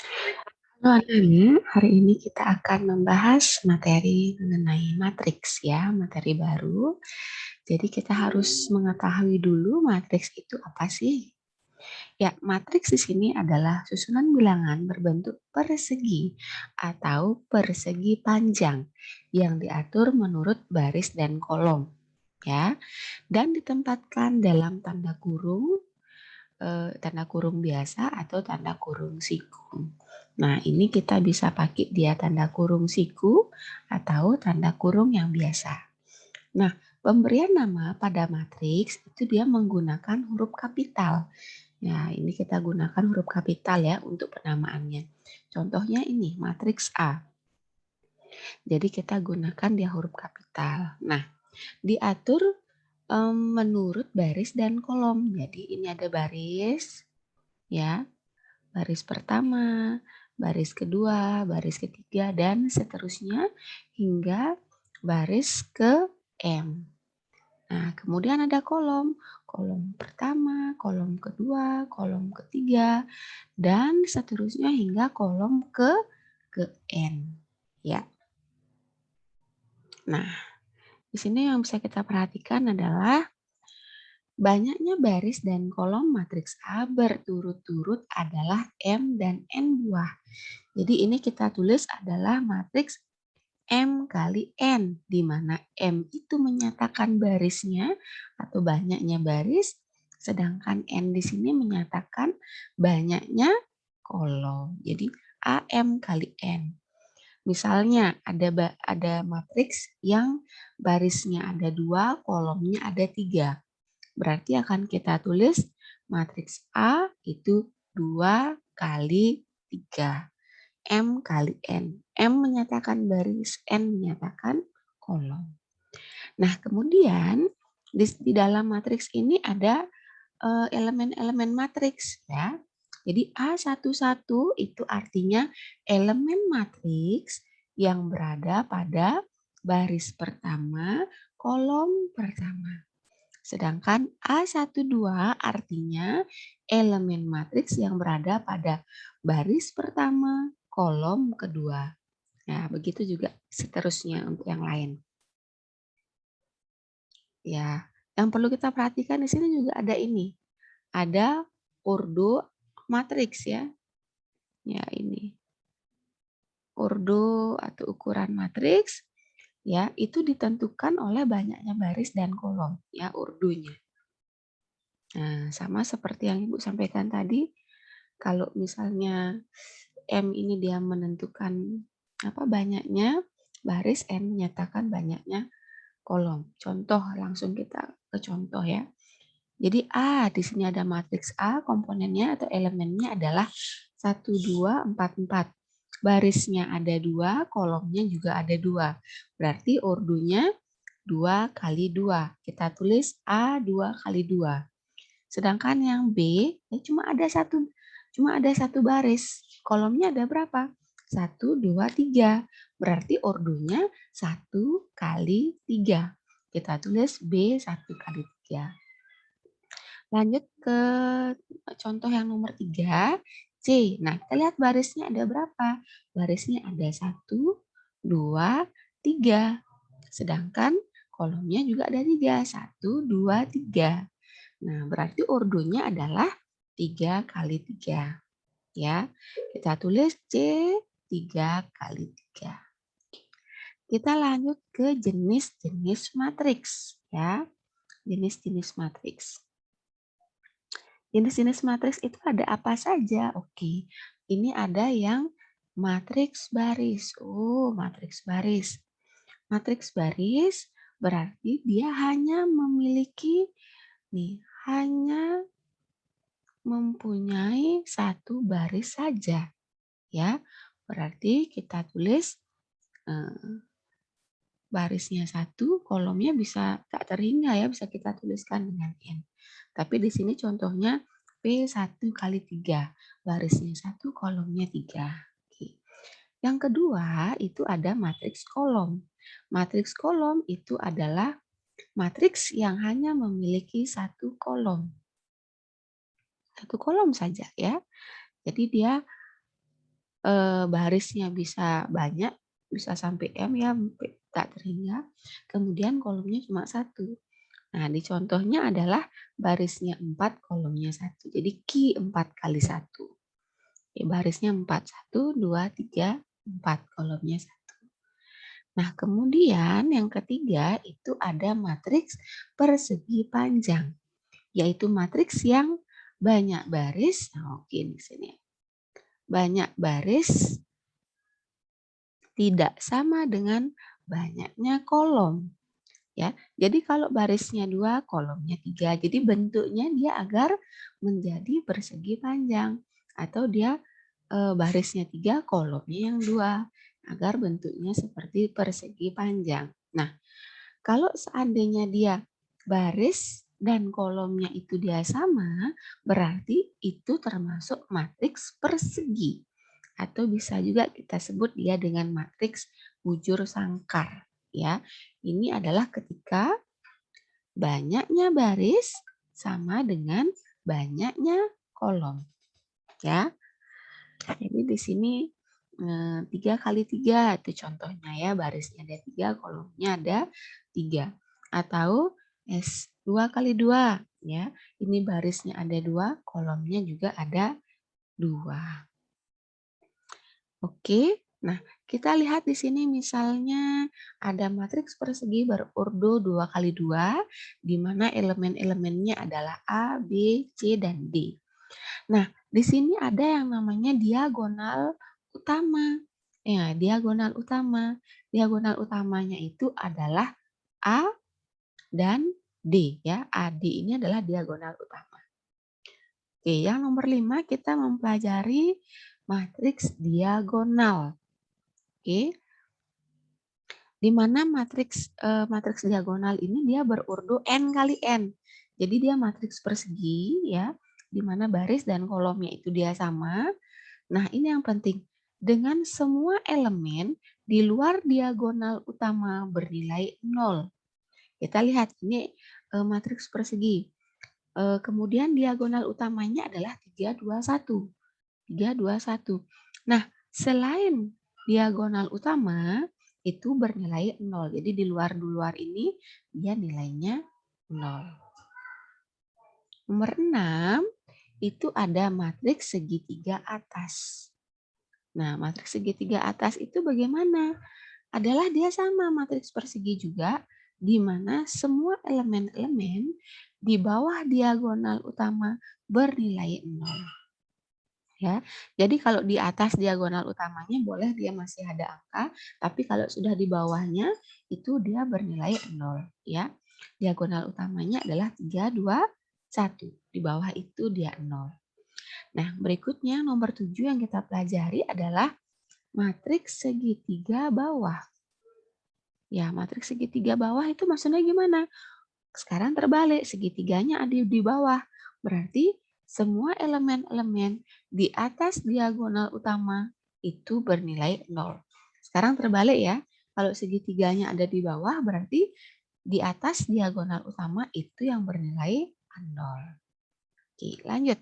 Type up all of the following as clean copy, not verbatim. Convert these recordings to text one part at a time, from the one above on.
Halo anak-anak, hari ini kita akan membahas materi mengenai matriks ya, materi baru. Jadi kita harus mengetahui dulu matriks itu apa sih? Ya, matriks di sini adalah susunan bilangan berbentuk persegi atau persegi panjang yang diatur menurut baris dan kolom ya, dan ditempatkan dalam tanda kurung biasa atau tanda kurung siku. Nah, ini kita bisa pakai dia tanda kurung siku atau tanda kurung yang biasa. Nah, pemberian nama pada matriks itu dia menggunakan huruf kapital. Ya, ini kita gunakan huruf kapital ya untuk penamaannya. Contohnya ini, matriks A. Jadi kita gunakan dia huruf kapital. Nah, diatur menurut baris dan kolom. Jadi ini ada baris, ya, baris pertama, baris kedua, baris ketiga, dan seterusnya hingga baris ke M. Nah, kemudian ada kolom. Kolom pertama, kolom kedua, kolom ketiga, dan seterusnya hingga kolom ke N. Ya. Nah, di sini yang bisa kita perhatikan adalah banyaknya baris dan kolom matriks A berturut-turut adalah M dan N buah. Jadi ini kita tulis adalah matriks M kali N, di mana M itu menyatakan barisnya atau banyaknya baris, sedangkan N di sini menyatakan banyaknya kolom. Jadi AM kali N. Misalnya ada matriks yang barisnya ada 2, kolomnya ada 3. Berarti akan kita tulis matriks A itu 2 kali 3. M kali N. M menyatakan baris, N menyatakan kolom. Nah, kemudian di dalam matriks ini ada elemen-elemen matriks ya. Jadi A11 itu artinya elemen matriks yang berada pada baris pertama, kolom pertama. Sedangkan A12 artinya elemen matriks yang berada pada baris pertama, kolom kedua. Nah, begitu juga seterusnya untuk yang lain. Ya, yang perlu kita perhatikan di sini juga ada ini. Ada urdu matriks ya. Ya, ini. Urdu atau ukuran matriks ya, itu ditentukan oleh banyaknya baris dan kolom ya, urdunya. Nah, sama seperti yang Ibu sampaikan tadi, kalau misalnya M ini dia menentukan banyaknya baris, N menyatakan banyaknya kolom. Contoh, langsung kita ke contoh ya. Jadi A, di sini ada matriks A, komponennya atau elemennya adalah 1, 2, 4, 4. Barisnya ada 2, kolomnya juga ada 2. Berarti urdunya 2 kali 2. Kita tulis A 2 kali 2. Sedangkan yang B cuma ada satu baris. Kolomnya ada berapa? 1, 2, 3. Berarti urdunya 1 kali 3. Kita tulis B 1 kali 3. Lanjut ke contoh yang nomor 3, C. Nah, kita lihat barisnya ada berapa? Barisnya ada 1, 2, 3. Sedangkan kolomnya juga ada 3. 1, 2, 3. Nah, berarti urdunya adalah 3 kali 3. Ya, kita tulis C 3 kali 3. Kita lanjut ke jenis-jenis matriks. Ya, jenis-jenis matriks. Jenis-jenis matriks itu ada apa saja? Oke, ini ada yang matriks baris. Oh, matriks baris. Matriks baris berarti dia hanya memiliki hanya mempunyai satu baris saja, ya. Berarti kita tulis barisnya 1, kolomnya bisa tak terhingga ya, bisa kita tuliskan dengan N. Tapi di sini contohnya P1 kali 3, barisnya 1, kolomnya 3. Oke. Yang kedua itu ada matriks kolom. Matriks kolom itu adalah matriks yang hanya memiliki satu kolom. Satu kolom saja ya. Jadi dia barisnya bisa banyak, bisa sampai M ya, sampai tak terhingga. Kemudian kolomnya cuma 1. Nah, di contohnya adalah barisnya 4, kolomnya 1. Jadi Q 4 kali 1. Barisnya 4, 1, 2, 3, 4, kolomnya 1. Nah, kemudian yang ketiga itu ada matriks persegi panjang, yaitu matriks yang banyak baris. Nah, oke di sini. Banyak baris tidak sama dengan banyaknya kolom. Ya, jadi kalau barisnya 2, kolomnya 3. Jadi bentuknya dia agar menjadi persegi panjang. Atau dia barisnya 3, kolomnya yang 2. Agar bentuknya seperti persegi panjang. Nah, kalau seandainya dia baris dan kolomnya itu dia sama, berarti itu termasuk matriks persegi. Atau bisa juga kita sebut dia dengan matriks bujur sangkar. Ya, ini adalah ketika banyaknya baris sama dengan banyaknya kolom. Ya, jadi di sini 3 kali 3 itu contohnya ya, barisnya ada 3, kolomnya ada 3. Atau S2 kali 2 ya. Ini barisnya ada 2, kolomnya juga ada 2. Oke. Nah, kita lihat di sini misalnya ada matriks persegi berurdu 2 kali 2 di mana elemen-elemennya adalah A, B, C, dan D. Nah, di sini ada yang namanya diagonal utama. Ya, diagonal utama. Diagonal utamanya itu adalah A dan D ya. AD ini adalah diagonal utama. Oke, yang nomor 5 kita mempelajari matriks diagonal. Oke. Di mana matriks diagonal ini dia berurdu n kali n. Jadi dia matriks persegi ya, di mana baris dan kolomnya itu dia sama. Nah, ini yang penting. Dengan semua elemen di luar diagonal utama bernilai 0. Kita lihat ini matriks persegi. Kemudian diagonal utamanya adalah 3, 2, 1. 3, 2, 1. Nah, selain diagonal utama itu bernilai 0. Jadi di luar ini dia nilainya 0. Nomor 6 itu ada matriks segitiga atas. Nah, matriks segitiga atas itu bagaimana? Adalah dia sama matriks persegi juga, di mana semua elemen-elemen di bawah diagonal utama bernilai 0. Ya, jadi kalau di atas diagonal utamanya boleh dia masih ada angka, tapi kalau sudah di bawahnya itu dia bernilai 0. Ya, diagonal utamanya adalah 3, 2, 1. Di bawah itu dia 0. Nah, berikutnya nomor 7 yang kita pelajari adalah matriks segitiga bawah. Ya, matriks segitiga bawah itu maksudnya gimana? Sekarang terbalik, segitiganya ada di bawah. Berarti semua elemen-elemen di atas diagonal utama itu bernilai 0. Sekarang terbalik ya. Kalau segitiganya ada di bawah, berarti di atas diagonal utama itu yang bernilai 0. Oke, lanjut.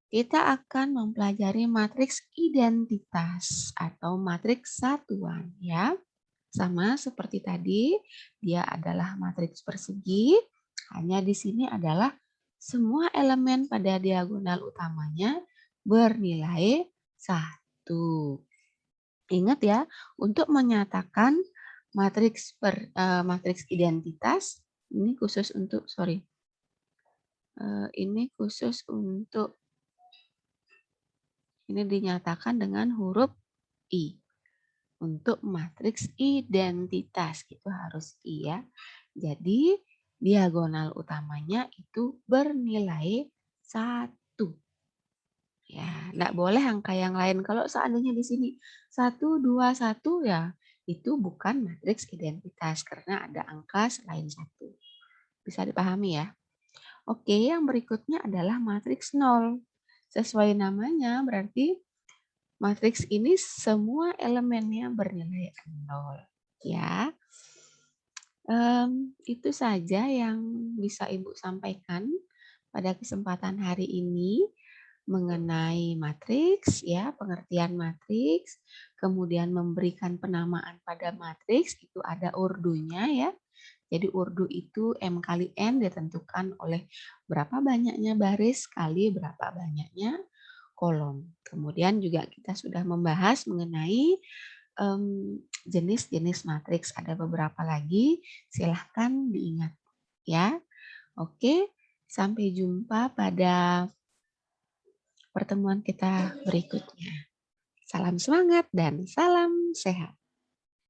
Kita akan mempelajari matriks identitas atau matriks satuan ya. Sama seperti tadi, dia adalah matriks persegi, hanya di sini adalah semua elemen pada diagonal utamanya bernilai 1. Ingat ya, untuk menyatakan matriks matriks identitas, ini khusus untuk ini dinyatakan dengan huruf I. Untuk matriks identitas itu harus I ya. Jadi diagonal utamanya itu bernilai 1. Ya, enggak boleh angka yang lain. Kalau seandainya di sini 1, 2, 1 ya, itu bukan matriks identitas karena ada angka selain 1. Bisa dipahami ya? Oke, yang berikutnya adalah matriks 0. Sesuai namanya berarti matriks ini semua elemennya bernilai 0. Ya, itu saja yang bisa Ibu sampaikan pada kesempatan hari ini. mengenai matriks ya, pengertian matriks, kemudian memberikan penamaan pada matriks, itu ada urdunya ya. Jadi urdu itu M kali N ditentukan oleh berapa banyaknya baris kali berapa banyaknya kolom. Kemudian juga kita sudah membahas mengenai jenis-jenis matriks. Ada beberapa lagi, silahkan diingat ya. Oke, sampai jumpa pada pertemuan kita berikutnya. Salam semangat dan salam sehat.